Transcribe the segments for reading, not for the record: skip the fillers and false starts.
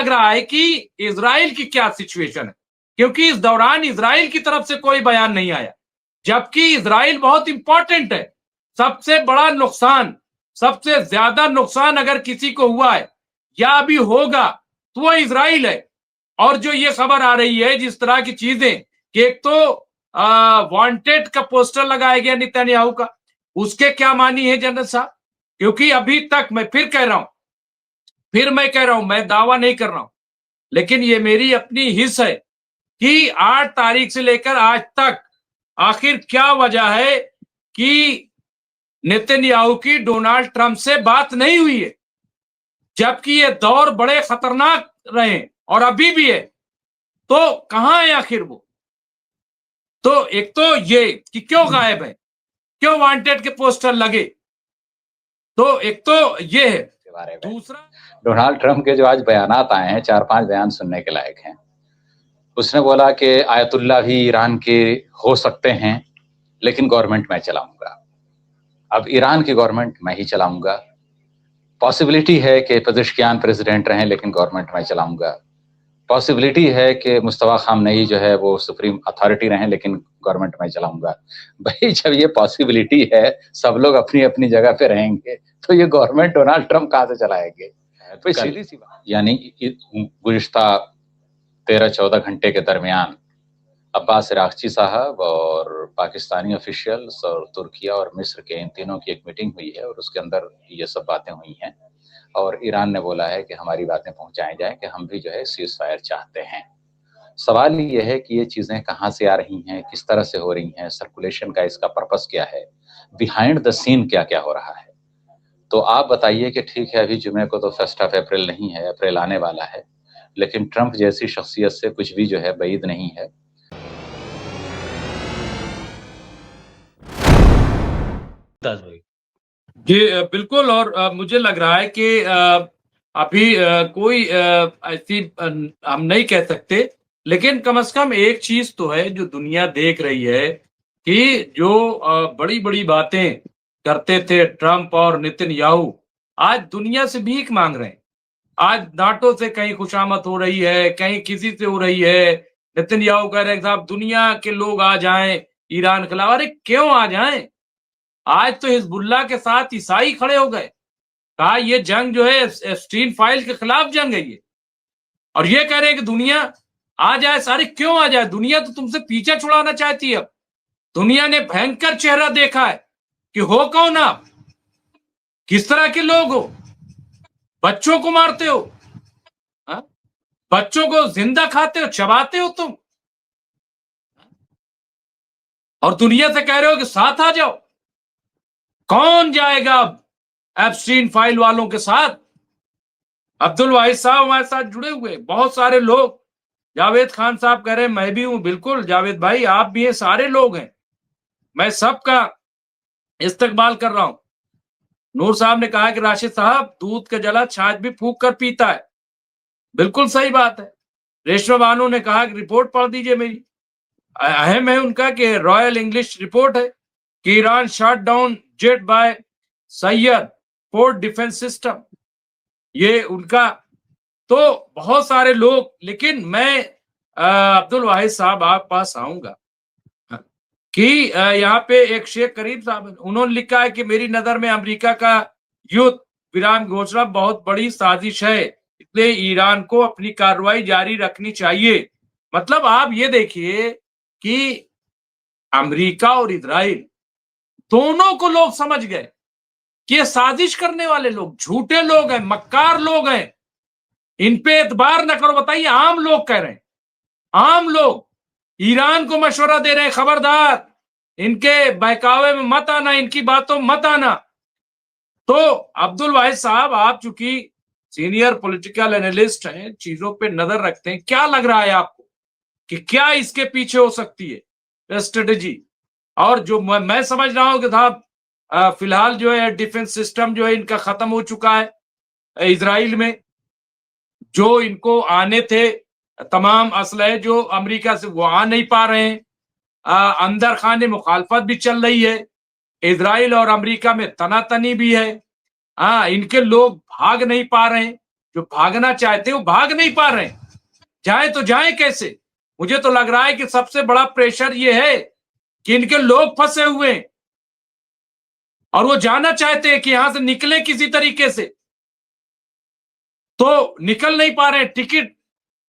लग रहा है कि इजराइल की क्या सिचुएशन है, क्योंकि इस दौरान इजराइल की तरफ से कोई बयान नहीं आया, जबकि इजराइल बहुत इंपॉर्टेंट है। सबसे बड़ा नुकसान, सबसे ज्यादा नुकसान अगर किसी को हुआ है या अभी होगा तो वो इजराइल है। और जो ये खबर आ रही है जिस तरह की चीजें कि एक तो वांटेड का पोस्टर लगाया गया नेतन्याहू का, उसके क्या मानी है जनरल साहब? क्योंकि अभी तक मैं फिर कह रहा हूं, मैं दावा नहीं कर रहा हूं, लेकिन ये मेरी अपनी हिस्स है कि 8 तारीख से लेकर आज तक आखिर क्या वजह है कि नेतन्याहू की डोनाल्ड ट्रंप से बात नहीं हुई है, जबकि ये दौर बड़े खतरनाक रहे और अभी भी है। तो कहां है आखिर वो? तो एक तो ये कि क्यों गायब है, क्यों वांटेड के पोस्टर लगे, तो एक तो ये है। दूसरा, डोनाल्ड ट्रंप के जो आज बयानात आए हैं, 4-5 बयान सुनने के लायक हैं। उसने बोला कि आयतुल्ला भी ईरान के हो सकते हैं, लेकिन गवर्नमेंट मैं चलाऊंगा। अब ईरान की गवर्नमेंट मैं ही चलाऊंगा। पॉसिबिलिटी है कि पेजेश्कियान प्रेसिडेंट रहें, लेकिन गवर्नमेंट मैं चलाऊंगा। पॉसिबिलिटी है कि मुस्तफा खामनेई जो है वो सुप्रीम अथॉरिटी रहें, लेकिन गवर्नमेंट मैं चलाऊंगा। भाई जब ये पॉसिबिलिटी है, सब लोग अपनी अपनी जगह पे रहेंगे, तो ये गवर्नमेंट डोनाल्ड ट्रंप कहां से चलाएंगे? तो सीधी सी बात, यानी गुज़िश्ता 13-14 घंटे के दरमियान अब्बास अरागची साहब और पाकिस्तानी ऑफिशियल्स और तुर्किया और मिस्र के इन तीनों की एक मीटिंग हुई है और उसके अंदर ये सब बातें हुई हैं और ईरान ने बोला है कि हमारी बातें पहुंचाई जाएं कि हम भी जो है सीज फायर चाहते हैं। सवाल ये है कि ये चीजें कहाँ से आ रही हैं, किस तरह से हो रही हैं, सर्कुलेशन का इसका पर्पस क्या है, बिहाइंड द सीन क्या क्या हो रहा है। तो आप बताइए कि ठीक है, अभी जुमे को तो 1 अप्रैल नहीं है, अप्रैल आने वाला है, लेकिन ट्रंप जैसी शख्सियत से कुछ भी जो है बईद नहीं है। जी बिल्कुल। और मुझे लग रहा है कि अभी कोई ऐसी हम नहीं कह सकते, लेकिन कम से कम एक चीज तो है जो दुनिया देख रही है कि जो बड़ी बड़ी बातें करते थे ट्रंप और नेतन्याहू, आज दुनिया से भीख मांग रहे हैं। आज नाटो से कहीं खुशामद हो रही है, कहीं किसी से हो रही है। नेतन्याहू कह रहे हैं साहब दुनिया के लोग आ जाएं ईरान के खिलाफ। अरे क्यों आ जाएं? आज तो हिजबुल्लाह के साथ ईसाई खड़े हो गए, कहा ये जंग जो है एप्स्टीन फाइल के खिलाफ जंग है ये, और ये कह रहे हैं कि दुनिया आ जाए। सारे क्यों आ जाए? दुनिया तो तुमसे पीछा छुड़ाना चाहती है। अब दुनिया ने भयंकर चेहरा देखा है कि हो कौन आप, किस तरह के लोग हो, बच्चों को मारते हो, हा? बच्चों को जिंदा खाते हो, चबाते हो तुम, और दुनिया से कह रहे हो कि साथ आ जाओ। कौन जाएगा अब एप्स्टीन फाइल वालों के साथ? अब्दुल वाहिद साहब हमारे साथ जुड़े हुए, बहुत सारे लोग। जावेद खान साहब कह रहे हैं मैं भी हूं। बिल्कुल जावेद भाई, आप भी हैं, सारे लोग हैं, मैं सबका इस्तकबाल कर रहा हूं। नूर साहब ने कहा कि राशिद साहब दूध का जला छाछ भी फूंक कर पीता है। बिल्कुल सही बात है। रेशमा बानो ने कहा कि रिपोर्ट पढ़ दीजिए मेरी। अहम है उनका कि रॉयल इंग्लिश रिपोर्ट है कि Iran shot down jet by सैयद पोर्ट डिफेंस सिस्टम, ये उनका। तो बहुत सारे लोग, लेकिन मैं अब्दुल वाहिद साहब आप पास आऊंगा कि यहाँ पे एक शेख करीम साहब, उन्होंने लिखा है कि मेरी नजर में अमेरिका का युद्ध विराम घोषणा बहुत बड़ी साजिश है, इसलिए ईरान को अपनी कार्रवाई जारी रखनी चाहिए। मतलब आप ये देखिए कि अमेरिका और इजराइल दोनों को लोग समझ गए कि ये साजिश करने वाले लोग झूठे लोग हैं, मक्कार लोग हैं, इन पे एतबार न करो। बताइए, आम लोग कह रहे हैं, आम लोग ईरान को मशवरा दे रहे हैं खबरदार इनके बहकावे में मत आना, इनकी बातों मत आना। तो अब्दुल वाहिद साहब, आप चूंकि सीनियर पॉलिटिकल एनालिस्ट हैं, चीजों पे नजर रखते हैं, क्या लग रहा है आपको कि क्या इसके पीछे हो सकती है स्ट्रेटेजी? और जो मैं समझ रहा हूं कि साहब फिलहाल जो है डिफेंस सिस्टम जो है इनका खत्म हो चुका है इजराइल में। जो इनको आने थे तमाम असलहे जो अमेरिका से, वो आ नहीं पा रहे हैं। अंदर खाने मुखालफत भी चल रही है, इजराइल और अमेरिका में तनातनी भी है। इनके लोग भाग नहीं पा रहे हैं। जो भागना चाहते हैं वो भाग नहीं पा रहे हैं। जाए तो जाए कैसे? मुझे तो लग रहा है कि सबसे बड़ा प्रेशर ये है कि इनके लोग फंसे हुए हैं और वो जाना चाहते हैं कि यहां से निकले किसी तरीके से, तो निकल नहीं पा रहे हैं। टिकट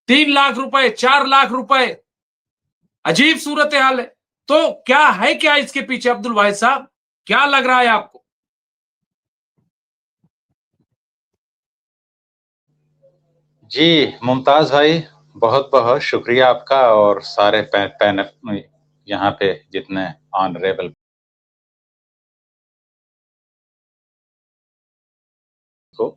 3 लाख रुपए, 4 लाख रुपए, अजीब सूरत हाल है। तो क्या है, क्या इसके पीछे अब्दुल वाहिद साहब, क्या लग रहा है आपको? जी मुमताज भाई, बहुत बहुत शुक्रिया आपका और सारे पैनल यहाँ पे जितने ऑनरेबल को,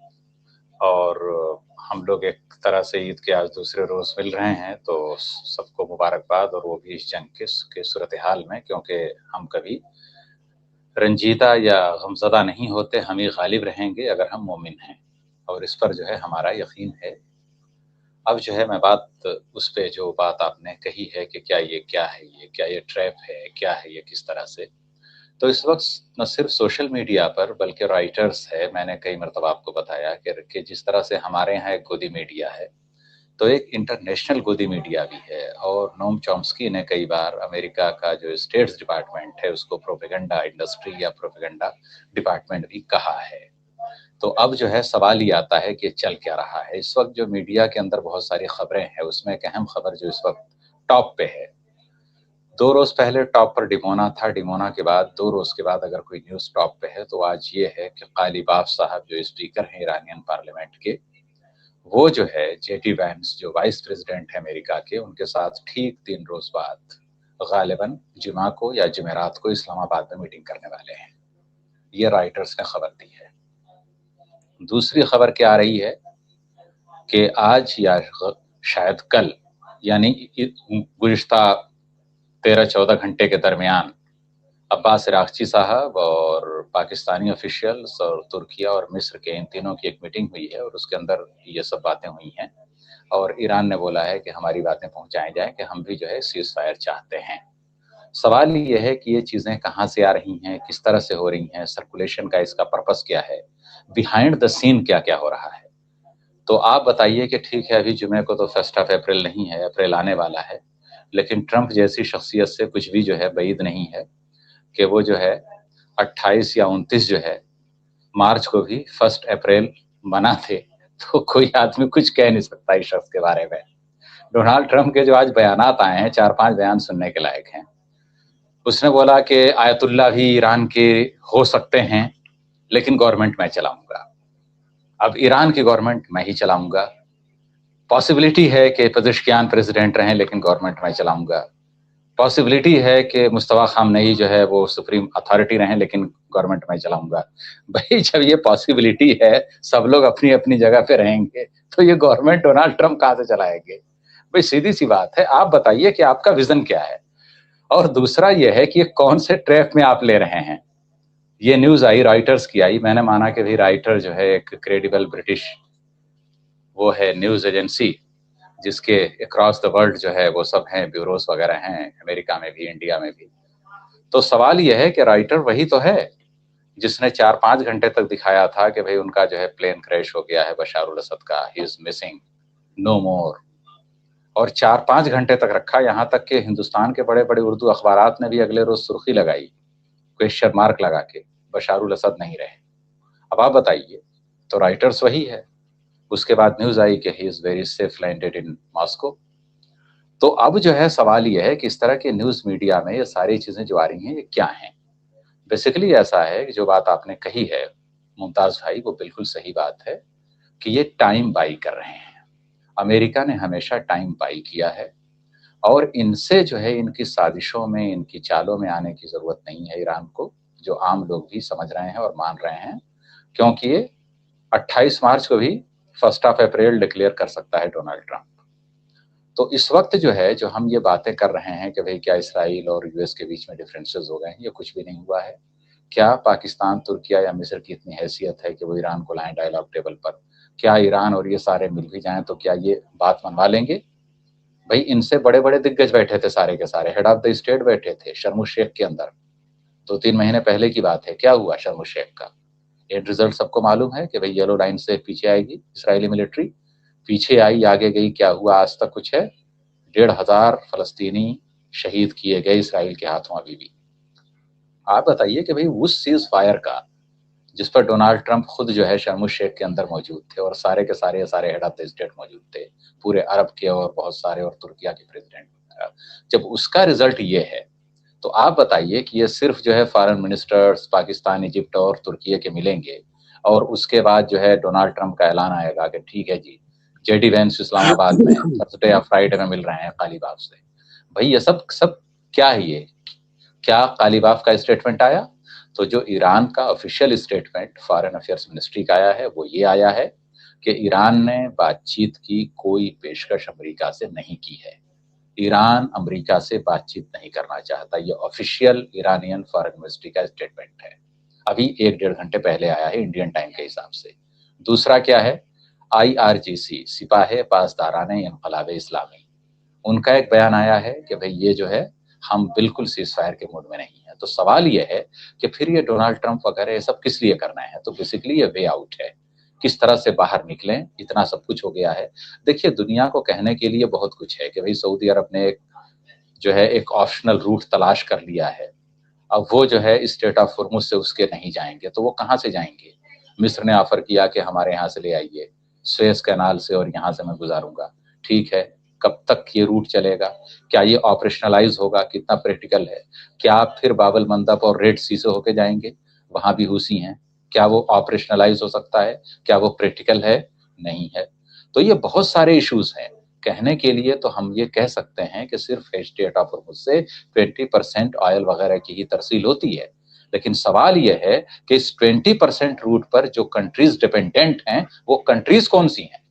और हम लोग एक तरह से ईद के आज दूसरे रोज मिल रहे हैं, तो सबको मुबारकबाद, और वो भी इस जंग के सूरत हाल में, क्योंकि हम कभी रंजीदा या गमज़दा नहीं होते, हम ही गालिब रहेंगे अगर हम मोमिन हैं, और इस पर जो है हमारा यकीन है। अब जो है मैं बात उस पे जो बात आपने कही है कि क्या ये ट्रैप है, क्या है ये, किस तरह से, तो इस वक्त न सिर्फ सोशल मीडिया पर बल्कि राइटर्स है, मैंने कई मरतबा आपको बताया कि जिस तरह से हमारे यहाँ एक गोदी मीडिया है, तो एक इंटरनेशनल गोदी मीडिया भी है, और नोम चॉम्स्की ने कई बार अमेरिका का जो स्टेट्स डिपार्टमेंट है उसको प्रोपेगेंडा इंडस्ट्री या प्रोपेगेंडा डिपार्टमेंट भी कहा है। तो अब जो है सवाल ये आता है कि चल क्या रहा है इस वक्त। जो मीडिया के अंदर बहुत सारी खबरें हैं, उसमें एक अहम खबर जो इस वक्त टॉप पे है, 2 रोज पहले टॉप पर डिमोना था, डिमोना के बाद 2 रोज के बाद अगर कोई न्यूज टॉप पे है तो आज ये है कि गालिबाफ साहब जो स्पीकर हैं ईरानियन पार्लियामेंट के, वो जो है जेडी वैंस जो वाइस प्रेसिडेंट है अमेरिका के, उनके साथ ठीक 3 रोज बाद गालिबन जुमा को या जुमेरात को इस्लामाबाद में मीटिंग करने वाले हैं। ये राइटर्स ने खबर दी है। दूसरी खबर क्या आ रही है कि आज या शायद कल, यानी गुज़िश्ता 13-14 घंटे के दरमियान अब्बास इराक़ची साहब और पाकिस्तानी ऑफिशियल्स और तुर्किया और मिस्र के इन तीनों की एक मीटिंग हुई है, और उसके अंदर ये सब बातें हुई हैं, और ईरान ने बोला है कि हमारी बातें पहुंचाई जाएं कि हम भी जो है सीज फायर चाहते हैं। सवाल ये है कि ये चीज़ें कहाँ से आ रही हैं, किस तरह से हो रही हैं, सर्कुलेशन का इसका पर्पस क्या है, बिहाइंड द सीन क्या क्या हो रहा है। तो आप बताइए कि ठीक है, अभी जुमे को तो 1 अप्रैल नहीं है, अप्रैल आने वाला है, लेकिन ट्रंप जैसी शख्सियत से कुछ भी जो है बैद नहीं है कि वो जो है 28 या 29 जो है मार्च को भी 1 अप्रैल मना थे। तो कोई आदमी कुछ कह नहीं सकता इस शख्स के बारे में। डोनाल्ड ट्रंप के जो आज बयानात आए हैं, 4-5 बयान सुनने के लायक हैं। उसने बोला कि आयतुल्ला भी ईरान के हो सकते हैं, लेकिन गवर्नमेंट मैं चलाऊंगा। अब ईरान की गवर्नमेंट मैं ही चलाऊंगा। पॉसिबिलिटी है कि पेज़ेश्कियान प्रेसिडेंट रहें, लेकिन गवर्नमेंट मैं चलाऊंगा। पॉसिबिलिटी है कि मुस्तफा खामनेई जो है वो सुप्रीम अथॉरिटी रहें, लेकिन गवर्नमेंट मैं चलाऊंगा। भाई जब ये पॉसिबिलिटी है, सब लोग अपनी अपनी जगह पे रहेंगे, तो ये गवर्नमेंट डोनाल्ड ट्रंप कहाँ से चलाएंगे? भाई सीधी सी बात है, आप बताइए कि आपका विजन क्या है। और दूसरा ये है कि ये कौन से ट्रैप में आप ले रहे हैं। ये न्यूज आई, राइटर्स की आई, मैंने माना कि भाई राइटर जो है एक क्रेडिबल ब्रिटिश वो है न्यूज एजेंसी, जिसके अक्रॉस द वर्ल्ड जो है वो सब हैं, ब्यूरोस वगैरह हैं, अमेरिका में भी, इंडिया में भी। तो सवाल यह है कि राइटर वही तो है जिसने 4-5 घंटे तक दिखाया था कि भाई उनका जो है प्लेन क्रैश हो गया है, बशार उल असद का, ही इज मिसिंग, नो मोर। और 4-5 घंटे तक रखा, यहाँ तक कि हिंदुस्तान के बड़े बड़े उर्दू अखबारात ने भी अगले रोज सुर्खी लगाई, क्वेश्चन मार्क लगा के, बशार उल असद नहीं रहे। अब आप बताइए, तो राइटर्स वही है। उसके बाद न्यूज आई कि he is very safe landed in Moscow. तो अब जो है सवाल ये है कि इस तरह के न्यूज मीडिया में ये सारी चीजें जो आ रही हैं ये क्या हैं। बेसिकली ऐसा है कि जो बात आपने कही है मुमताज भाई, वो बिल्कुल सही बात है कि ये टाइम बाई कर रहे हैं। अमेरिका ने हमेशा टाइम बाई किया है, और इनसे जो है इनकी साजिशों में, इनकी चालों में आने की जरूरत नहीं है ईरान को, जो आम लोग भी समझ रहे हैं और मान रहे हैं, क्योंकि ये 28 मार्च को भी 1 अप्रैल डिक्लेयर कर सकता है डोनाल्ड ट्रंप। तो इस वक्त जो है, जो हम ये बातें कर रहे हैं कि भाई क्या इसराइल और यूएस के बीच में डिफरेंसेस हो गए हैं, ये कुछ भी नहीं हुआ है। क्या पाकिस्तान, तुर्किया या मिस्र की इतनी हैसियत है कि वो ईरान को लाएं डायलॉग टेबल पर? क्या ईरान और ये सारे मिल भी जाएं तो क्या ये बात मनवा लेंगे? भाई इनसे बड़े बड़े दिग्गज बैठे थे, सारे के सारे हेड ऑफ द स्टेट बैठे थे शर्म शेख के अंदर। 2-3 महीने पहले की बात है, क्या हुआ शर्म शेख का? एंड रिजल्ट सबको मालूम है कि भाई येलो लाइन से पीछे आएगी इजरायली मिलिट्री, पीछे आई, आगे गई, क्या हुआ आज तक कुछ है? 1,500 फलस्तीनी शहीद किए गए इसराइल के हाथों अभी भी। आप बताइए कि भाई उस सीज फायर का, जिस पर डोनाल्ड ट्रंप खुद जो है शर्म शेख के अंदर मौजूद थे और सारे के सारे हेड ऑफ द स्टेट मौजूद थे, पूरे अरब के और बहुत सारे, और तुर्किया के प्रेसिडेंट, जब उसका रिजल्ट ये है, तो आप बताइए कि ये सिर्फ जो है फॉरेन मिनिस्टर्स पाकिस्तान, इजिप्ट और तुर्की के मिलेंगे और उसके बाद जो है डोनाल्ड ट्रंप का ऐलान आएगा कि ठीक है जी, जेडी वैंस इस्लामाबाद में थर्सडे या फ्राइडे में मिल रहे हैं कालीबाफ से। भाई ये सब क्या है? ये क्या कालीबाफ का स्टेटमेंट आया? तो जो ईरान का official statement foreign affairs ministry का आया है वो ये आया है कि ईरान ने बातचीत की कोई पेशकश अमेरिका से नहीं की है, ईरान अमेरिका से बातचीत नहीं करना चाहता। ये ऑफिशियल ईरानियन फॉरेन मिनिस्ट्री का स्टेटमेंट है, अभी 1-1.5 घंटे पहले आया है इंडियन टाइम के हिसाब से। दूसरा क्या है? IRGC, सिपाहे पासदाराने इनकलाब इस्लामी, उनका एक बयान आया है कि भाई ये जो है हम बिल्कुल सीज फायर के मूड में नहीं है। तो सवाल ये है कि फिर ये डोनाल्ड ट्रंप वगैरह ये सब किस लिए करना है? तो बेसिकली ये वे आउट है, किस तरह से बाहर निकलें, इतना सब कुछ हो गया है। देखिए दुनिया को कहने के लिए बहुत कुछ है कि भाई सऊदी अरब ने एक ऑप्शनल रूट तलाश कर लिया है, अब वो जो है स्ट्रेट ऑफ हॉर्मुज से उसके नहीं जाएंगे, तो वो कहाँ से जाएंगे? मिस्र ने ऑफर किया कि हमारे यहाँ से ले आइए सुएज कैनाल से और यहाँ से मैं गुजारूंगा, ठीक है, कब तक ये रूट चलेगा? क्या ये ऑपरेशनलाइज होगा? कितना प्रैक्टिकल है? क्या आप फिर बाबल मंदब और रेड सी से होके जाएंगे? वहां भी हुसी हैं, क्या वो ऑपरेशनलाइज हो सकता है? क्या वो प्रैक्टिकल है? नहीं है। तो ये बहुत सारे इश्यूज हैं। कहने के लिए तो हम ये कह सकते हैं कि सिर्फ स्ट्रेट ऑफ हॉर्मुज से 20% ऑयल वगैरह की ही तरसील होती है, लेकिन सवाल यह है कि इस 20% रूट पर जो कंट्रीज डिपेंडेंट हैं वो कंट्रीज कौन सी हैं?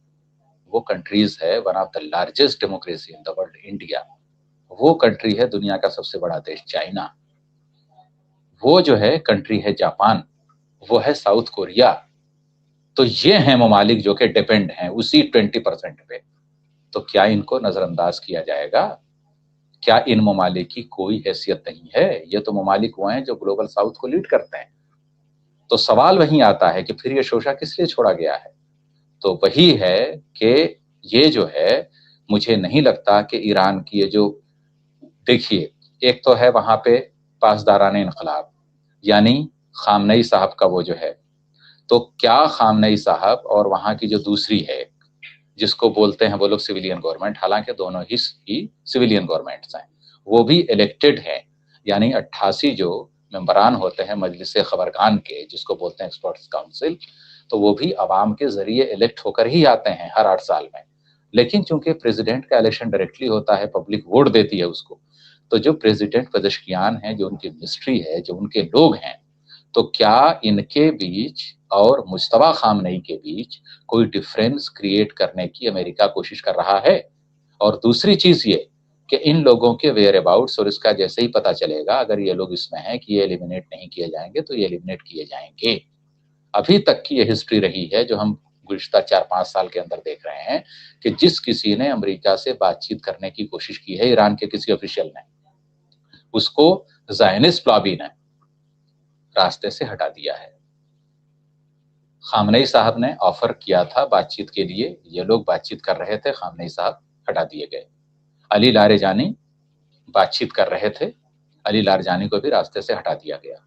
वो कंट्रीज है one of the largest democracy in the world, India. वो कंट्री है दुनिया का सबसे बड़ा देश चाइना। वो जो है कंट्री है जापान। वो है साउथ कोरिया। तो ये हैं ममालिक जो कि डिपेंड हैं उसी 20% पे। तो क्या इनको नजरअंदाज किया जाएगा? क्या इन ममालिक की कोई हैसियत नहीं है? ये तो ममालिक वो हैं जो ग्लोबल साउथ को लीड करते हैं। तो सवाल वहीं आता है कि फिर ये शोशा किस लिए छोड़ा गया है? तो वही है कि ये जो है, मुझे नहीं लगता कि ईरान की ये जो, देखिए एक तो है वहां पे पासदाराने इनकलाब, यानी खामनेई साहब का वो जो है, तो क्या खामनेई साहब और वहां की जो दूसरी है जिसको बोलते हैं वो लोग सिविलियन गवर्नमेंट, हालांकि दोनों ही सिविलियन गवर्नमेंट्स हैं, वो भी इलेक्टेड हैं, यानी 88 जो मेंबरान होते हैं मजलिस खबरगान के, जिसको बोलते हैं एक्सपर्ट्स काउंसिल, तो वो भी अवाम के जरिए इलेक्ट होकर ही आते हैं हर 8 साल में। लेकिन चूंकि प्रेसिडेंट का इलेक्शन डायरेक्टली होता है, पब्लिक वोट देती है उसको, तो जो प्रेसिडेंट पदशकियान है, जो उनकी मिनिस्ट्री है, जो उनके लोग हैं, तो क्या इनके बीच और मुस्तफा खामनेई के बीच कोई डिफरेंस क्रिएट करने की अमेरिका कोशिश कर रहा है? और दूसरी चीज ये कि इन लोगों के वेयर अबाउट्स, और इसका जैसे ही पता चलेगा अगर ये लोग इसमें हैं कि ये एलिमिनेट नहीं किए जाएंगे तो ये एलिमिनेट किए जाएंगे। अभी तक की ये हिस्ट्री रही है जो हम गुज़िश्ता 4-5 साल के अंदर देख रहे हैं कि जिस किसी ने अमेरिका से बातचीत करने की कोशिश की है, ईरान के किसी ऑफिशियल ने, उसको ज़ायनिस्ट लॉबी ने रास्ते से हटा दिया है। खामनेई साहब ने ऑफर किया था बातचीत के लिए, ये लोग बातचीत कर रहे थे, खामनेई साहब हटा दिए गए। अली लारेजानी बातचीत कर रहे थे, अली लारेजानी को भी रास्ते से हटा दिया गया।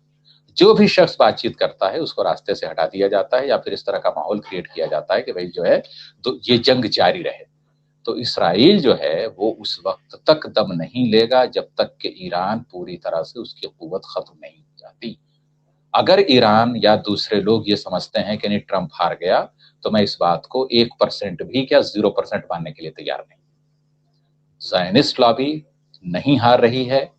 जो भी शख्स बातचीत करता है उसको रास्ते से हटा दिया जाता है, या फिर इस तरह का माहौल क्रिएट किया जाता है कि भाई जो है तो ये जंग जारी रहे। तो इसराइल जो है वो उस वक्त तक दम नहीं लेगा जब तक कि ईरान पूरी तरह से उसकी कुव्वत खत्म नहीं हो जाती। अगर ईरान या दूसरे लोग ये समझते हैं कि नहीं ट्रंप हार गया, तो मैं इस बात को 1% भी क्या 0% मानने के लिए तैयार नहीं। ज़ायनिस्ट लॉबी नहीं हार रही है,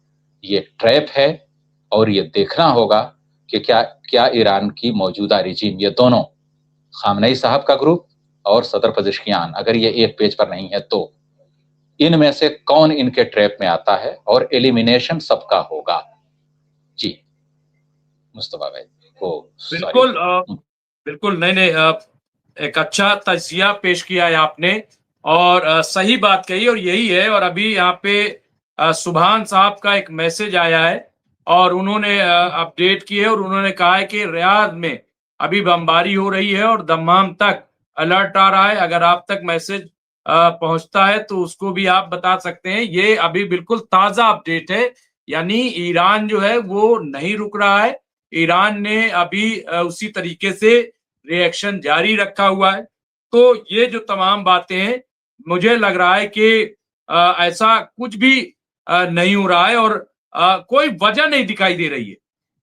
ये ट्रैप है, और ये देखना होगा कि क्या ईरान की मौजूदा रिजीम, ये दोनों खामनेई साहब का ग्रुप और सदर पज़ेश्कियान, अगर ये एक पेज पर नहीं है तो इनमें से कौन इनके ट्रैप में आता है, और एलिमिनेशन सबका होगा। जी मुस्तफा भाई को बिल्कुल बिल्कुल नहीं एक अच्छा तजिया पेश किया है आपने, और सही बात कही, और यही है। और अभी यहाँ पे सुभान साहब का एक मैसेज आया है और उन्होंने अपडेट की है, और उन्होंने कहा है कि रियाद में अभी बमबारी हो रही है और दम्माम तक अलर्ट आ रहा है। अगर आप तक मैसेज पहुंचता है तो उसको भी आप बता सकते हैं। ये अभी बिल्कुल ताजा अपडेट है, यानी ईरान जो है वो नहीं रुक रहा है। ईरान ने अभी उसी तरीके से रिएक्शन जारी रखा हुआ है। तो ये जो तमाम बातें हैं, मुझे लग रहा है कि ऐसा कुछ भी नहीं हो रहा है और कोई वजह नहीं दिखाई दे रही है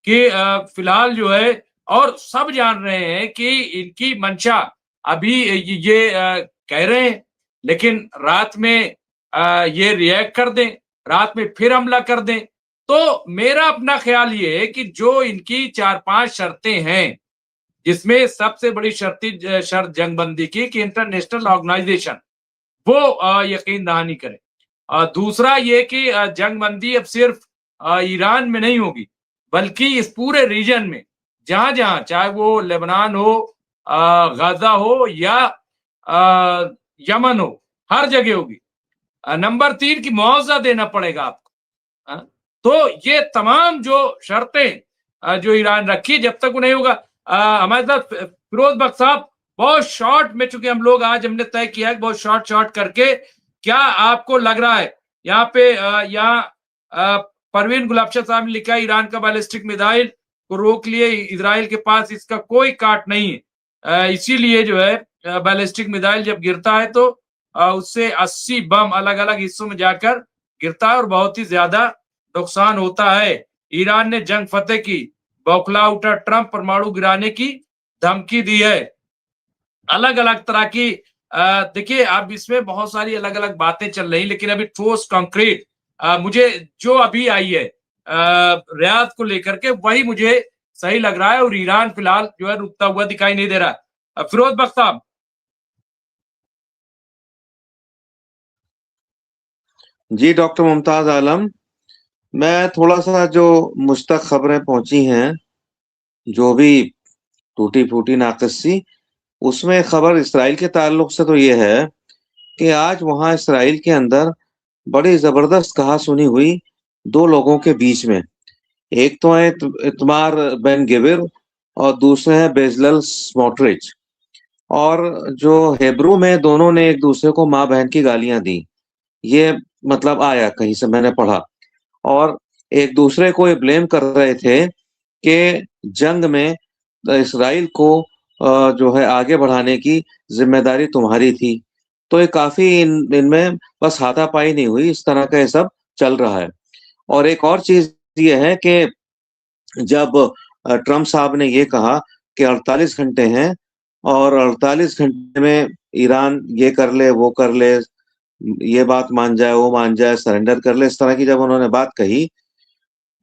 कि फिलहाल जो है, और सब जान रहे हैं कि इनकी मंशा अभी ये कह रहे हैं, लेकिन रात में ये रिएक्ट कर दें, रात में फिर हमला कर दें। तो मेरा अपना ख्याल ये है कि जो इनकी 4-5 शर्तें हैं, जिसमें सबसे बड़ी शर्त जंगबंदी की कि इंटरनेशनल ऑर्गेनाइजेशन वो यकीन दहानी करे। दूसरा ये कि जंगबंदी अब सिर्फ ईरान में नहीं होगी, बल्कि इस पूरे रीजन में जहां-जहां, चाहे वो लेबनान हो, गाजा हो या यमन हो, हर जगह होगी। नंबर 3 की मुआवजा देना पड़ेगा आपको। तो ये तमाम जो शर्तें जो ईरान रखी, जब तक वो नहीं होगा। हमारे साथ फिरोज बख्श साहब, बहुत शॉर्ट में, चूंकि हम लोग आज हमने तय किया है बहुत शॉर्ट शॉर्ट करके, क्या आपको लग रहा है यहाँ पे परवीन गुलाबशाह साहब ने लिखा ईरान का बैलिस्टिक मिसाइल को रोक लिए, इजराइल के पास इसका कोई काट नहीं है, इसीलिए जो है बैलिस्टिक मिसाइल जब गिरता है तो उससे 80 बम अलग अलग हिस्सों में जाकर गिरता है और बहुत ही ज्यादा नुकसान होता है। ईरान ने जंग फतेह की, बौखला उठा ट्रंप, परमाणु गिराने की धमकी दी है। अलग अलग तरह की देखिए, अब इसमें बहुत सारी अलग अलग बातें चल रही, लेकिन अभी ठोस कंक्रीट मुझे जो अभी आई है रियाद को लेकर के, वही मुझे सही लग रहा है और ईरान फिलहाल जो है रुकता हुआ दिखाई नहीं दे रहा। फिरोज बख्श साहब। जी डॉक्टर मुमताज आलम, मैं थोड़ा सा जो मुझ तक खबरें पहुंची हैं, जो भी टूटी फूटी नाकिस सी, उसमें खबर इसराइल के ताल्लुक से तो ये है कि आज वहां इसराइल के अंदर बड़ी जबरदस्त कहासुनी हुई दो लोगों के बीच में। एक तो है इतमार बेन गिविर और दूसरे हैं बेजलल स्मोट्रिच। और जो हेब्रू में दोनों ने एक दूसरे को माँ बहन की गालियां दी, ये मतलब आया कहीं से, मैंने पढ़ा। और एक दूसरे को ये ब्लेम कर रहे थे कि जंग में इसराइल को जो है आगे बढ़ाने की जिम्मेदारी तुम्हारी थी। तो ये काफी इनमें बस हाथापाई नहीं हुई, इस तरह का ये सब चल रहा है। और एक और चीज ये है कि जब ट्रम्प साहब ने ये कहा कि 48 घंटे हैं और 48 घंटे में ईरान ये कर ले वो कर ले, ये बात मान जाए वो मान जाए, सरेंडर कर ले, इस तरह की जब उन्होंने बात कही,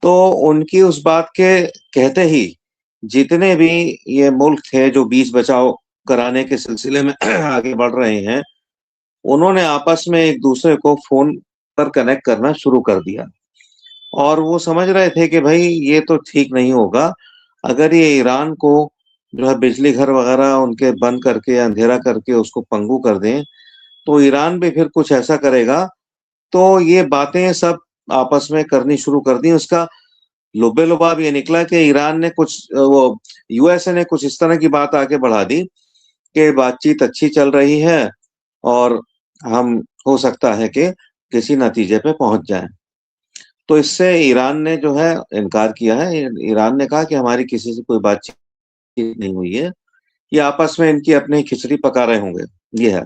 तो उनकी उस बात के कहते ही जितने भी ये मुल्क थे जो बीच बचाव कराने के सिलसिले में आगे बढ़ रहे हैं, उन्होंने आपस में एक दूसरे को फोन पर कनेक्ट करना शुरू कर दिया। और वो समझ रहे थे कि भाई ये तो ठीक नहीं होगा, अगर ये ईरान को जो है बिजली घर वगैरह उनके बंद करके या अंधेरा करके उसको पंगु कर दें, तो ईरान भी फिर कुछ ऐसा करेगा। तो ये बातें सब आपस में करनी शुरू कर दी। उसका लुबे लुबाब ये निकला कि ईरान ने कुछ वो यूएसए ने कुछ इस तरह की बात आगे बढ़ा दी कि बातचीत अच्छी चल रही है और हम हो सकता है कि किसी नतीजे पे पहुंच जाएं। तो इससे ईरान ने जो है इनकार किया है। ईरान ने कहा कि हमारी किसी से कोई बातचीत नहीं हुई है, ये आपस में इनकी अपनी खिचड़ी पका रहे होंगे, ये है।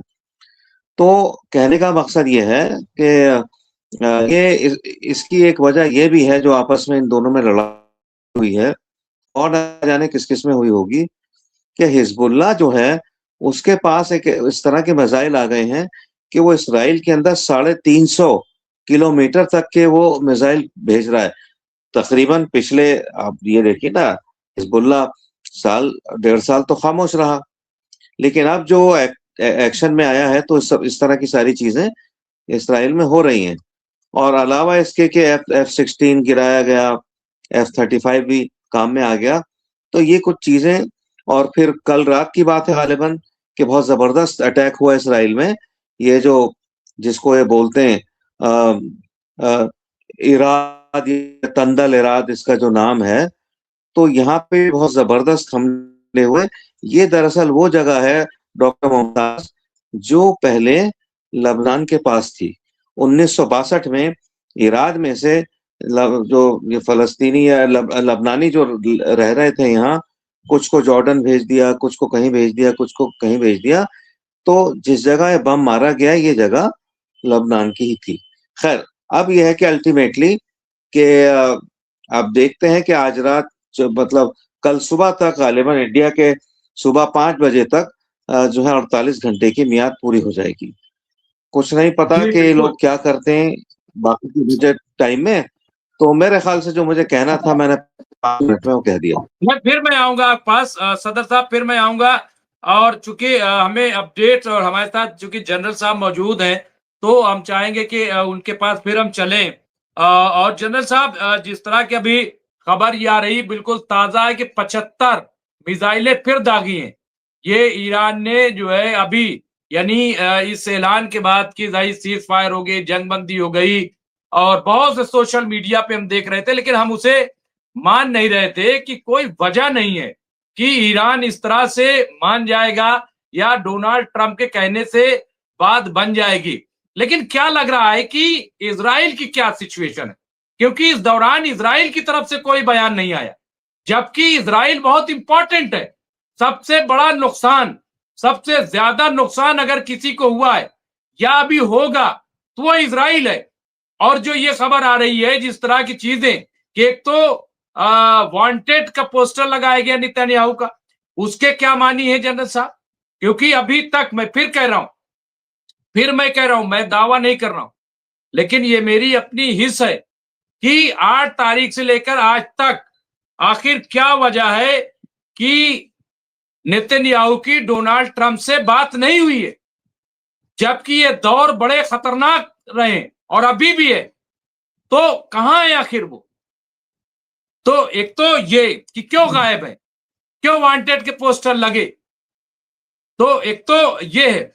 तो कहने का मकसद ये है कि इसकी एक वजह ये भी है जो आपस में इन दोनों में लड़ाई हुई है, और न जाने किस किस में हुई होगी, कि हिजबुल्लाह जो है उसके पास एक इस तरह के मिसाइल आ गए हैं कि वो इसराइल के अंदर 350 किलोमीटर तक के वो मिसाइल भेज रहा है। तकरीबन पिछले, आप ये देखिए ना, हिजबुल्लाह साल 1.5 साल तो खामोश रहा, लेकिन अब जो एक्शन में आया है तो सब इस तरह की सारी चीजें इसराइल में हो रही हैं। और अलावा इसके कि F-16 गिराया गया, F-35 भी काम में आ गया। तो ये कुछ चीजें, और फिर कल रात की बात है गालिबन कि बहुत जबरदस्त अटैक हुआ इसराइल में, ये जो जिसको ये बोलते हैं इराद, तंदल इराद इसका जो नाम है। तो यहाँ पे बहुत जबरदस्त हमले निकले हुए, ये दरअसल वो जगह है डॉक्टर मुमताज जो पहले लबनान के पास थी। 1962 में इराक में से जो ये फलस्तीनी या लबनानी जो रह रहे थे यहाँ, कुछ को जॉर्डन भेज दिया, कुछ को कहीं भेज दिया, कुछ को कहीं भेज दिया। तो जिस जगह ये बम मारा गया ये जगह लबनान की ही थी। खैर, अब यह है कि अल्टीमेटली कि अब देखते हैं कि आज रात मतलब कल सुबह तक गालिबन इंडिया के सुबह 5 बजे तक जो है 48 घंटे की मियाद पूरी हो जाएगी। कुछ नहीं पता जी, कि बिल्कुल। लोग क्या करते हैं बाकी के बजट टाइम में। तो मेरे ख्याल से जो मुझे कहना था मैंने 5 मिनट में वो कह दिया। फिर मैं आऊंगा आपके पास सदर साहब, फिर मैं आऊंगा। और चूंकि हमें अपडेट और हमारे साथ चूंकि जनरल साहब मौजूद हैं, तो हम चाहेंगे कि उनके पास फिर हम चलें। और जनरल साहब, जिस तरह की अभी खबर ये आ रही बिल्कुल ताजा है कि 75 मिसाइलें फिर दागी हैं। ये ईरान ने जो है अभी, यानी इस ऐलान के बाद कि सीज फायर हो गई, जंगबंदी हो गई, और बहुत से सोशल मीडिया पे हम देख रहे थे, लेकिन हम उसे मान नहीं रहे थे कि कोई वजह नहीं है कि ईरान इस तरह से मान जाएगा या डोनाल्ड ट्रंप के कहने से बात बन जाएगी। लेकिन क्या लग रहा है कि इजराइल की क्या सिचुएशन है, क्योंकि इस दौरान इजराइल की तरफ से कोई बयान नहीं आया, जबकि इजराइल बहुत इंपॉर्टेंट है। सबसे बड़ा नुकसान, सबसे ज्यादा नुकसान अगर किसी को हुआ है या अभी होगा तो वो इजराइल है। और जो ये खबर आ रही है, जिस तरह की चीजें कि एक तो वांटेड का पोस्टर लगाया गया नेतन्याहू का, उसके क्या मानी है जनरल साहब? क्योंकि अभी तक मैं फिर कह रहा हूं, मैं दावा नहीं कर रहा हूं, लेकिन ये मेरी अपनी हिस्स है कि 8 तारीख से लेकर आज तक आखिर क्या वजह है कि नेतन्याहू की डोनाल्ड ट्रंप से बात नहीं हुई है, जबकि ये दौर बड़े खतरनाक रहे और अभी भी है। तो कहां है आखिर वो? तो एक तो ये कि क्यों गायब है, क्यों वांटेड के पोस्टर लगे, तो एक तो ये है।